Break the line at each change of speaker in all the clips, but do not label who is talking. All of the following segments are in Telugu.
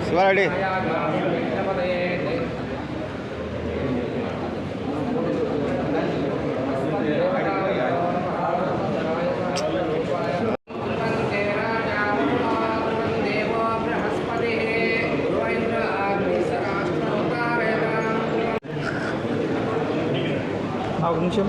శివారెడ్డి ఒక నిమిషం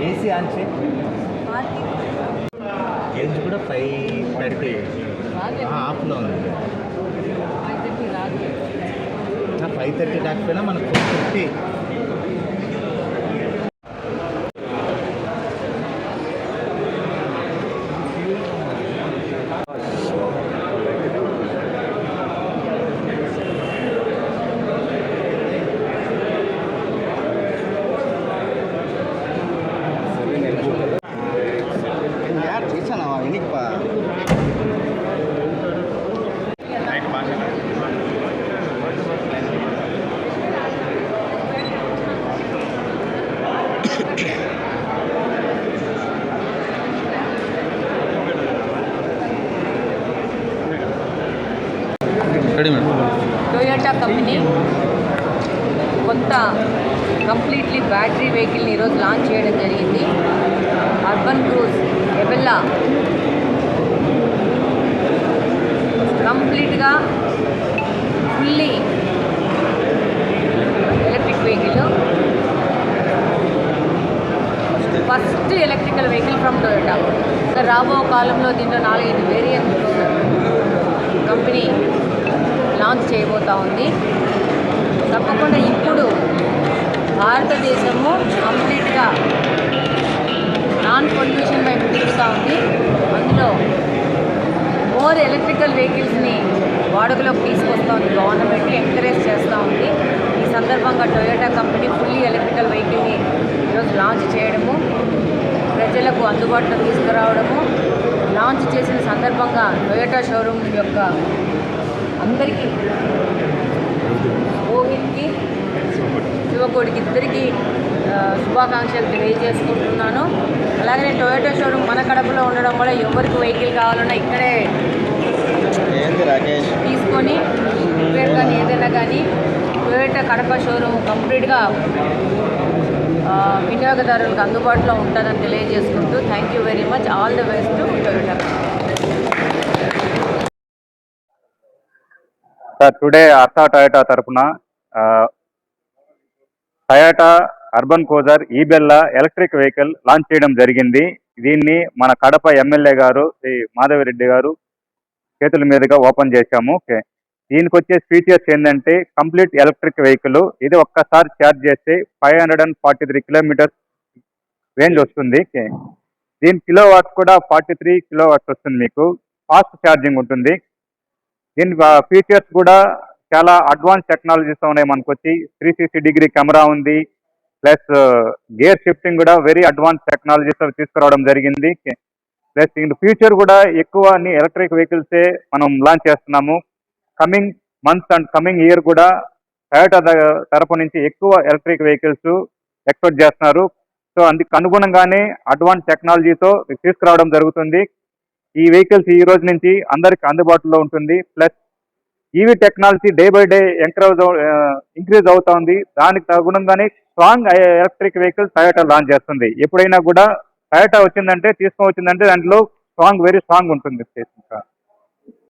ఏసీ ఆన్ చేయి ఏజ్ కూడా 5:30 ఆఫ్లో ఉంది 5:30 కాకపోయినా మనకు 4:50
టొయోటా కంపెనీ కొత్త కంప్లీట్లీ బ్యాటరీ వెహికల్ని ఈరోజు లాంచ్ చేయడం జరిగింది. అర్బన్ క్రూజ్ ఎబెల్లా కంప్లీట్గా fully electric vehicle, first electrical vehicle from Toyota. రాబో కాలంలో దీంట్లో 4-5 వేరియంట్ కంపెనీ లాంచ్ చేయబోతూ ఉంది. తప్పకుండా ఇప్పుడు భారతదేశము కంప్లీట్గా నాన్ పొల్యూషన్ వైపు తిరుగుతూ ఉంది. అందులో మోర్ ఎలక్ట్రికల్ వెహికల్స్ని వాడుకలోకి తీసుకొస్తూ ఉంది. గవర్నమెంట్ ఎంకరేజ్ చేస్తూ ఉంది. ఈ సందర్భంగా టొయోటా కంపెనీ ఫుల్లీ ఎలక్ట్రికల్ వెహికల్ని ఈరోజు లాంచ్ చేయడము, ప్రజలకు అందుబాటులో తీసుకురావడము, లాంచ్ చేసిన సందర్భంగా టొయోటా షోరూమ్ యొక్క అందరికీ, రోహిత్కి, శివకోడికి ఇద్దరికి శుభాకాంక్షలు తెలియజేసుకుంటున్నాను. అలాగే టొయోటా షోరూమ్ మన కడపలో ఉండడం వల్ల ఎవరికి వెహికల్ కావాలన్నా ఇక్కడే తీసుకొని రిపేర్ కానీ ఏదైనా కానీ టొయోటా కడప షోరూమ్ కంప్లీట్గా వినియోగదారులకు అందుబాటులో ఉంటుందని తెలియజేసుకుంటూ thank you very much. All the best to Toyota.
Today అర్థా టొయోటా తరఫున Toyota Urban Cruiser Ebella electric vehicle launch చేయడం జరిగింది. దీన్ని మన కడప ఎమ్మెల్యే గారు శ్రీ మాధవిరెడ్డి గారు చేతుల మీదుగా ఓపెన్ చేశాము. దీనికి వచ్చే ఫీచర్స్ ఏంటంటే కంప్లీట్ ఎలక్ట్రిక్ వెహికల్. ఇది ఒక్కసారి ఛార్జ్ చేస్తే 543 కిలోమీటర్స్ రేంజ్ వస్తుంది. దీని కిలో వాట్స్ కూడా 43 కిలో వాట్స్ వస్తుంది. మీకు ఫాస్ట్ ఛార్జింగ్ ఉంటుంది. దీని ఫీచర్స్ కూడా చాలా అడ్వాన్స్ టెక్నాలజీస్ ఉన్నాయి. మనకు వచ్చి 360 డిగ్రీ కెమెరా ఉంది, ప్లస్ గేర్ షిఫ్టింగ్ కూడా వెరీ అడ్వాన్స్ టెక్నాలజీస్ తీసుకురావడం జరిగింది. ప్లస్ ఇన్ ఫ్యూచర్ కూడా ఎక్కువ అన్ని ఎలక్ట్రిక్ వెహికల్సే మనం లాంచ్ చేస్తున్నాము. Coming months and coming year కూడా టయోటా తరపు నుంచి ఎక్కువ ఎలక్ట్రిక్ వెహికల్స్ ఎక్స్పెక్ట్ చేస్తున్నారు. సో అందుకు అనుగుణంగానే అడ్వాన్స్ టెక్నాలజీతో తీసుకురావడం జరుగుతుంది. ఈ వెహికల్స్ ఈ రోజు నుంచి అందరికి అందుబాటులో ఉంటుంది. Plus EV technology day by day increase అవుతా ఉంది. దానికి అనుగుణంగానే strong electric vehicle Toyota launch చేస్తుంది. ఎప్పుడైనా కూడా టయోటా వచ్చిందంటే దాంట్లో వెరీ స్ట్రాంగ్ ఉంటుంది.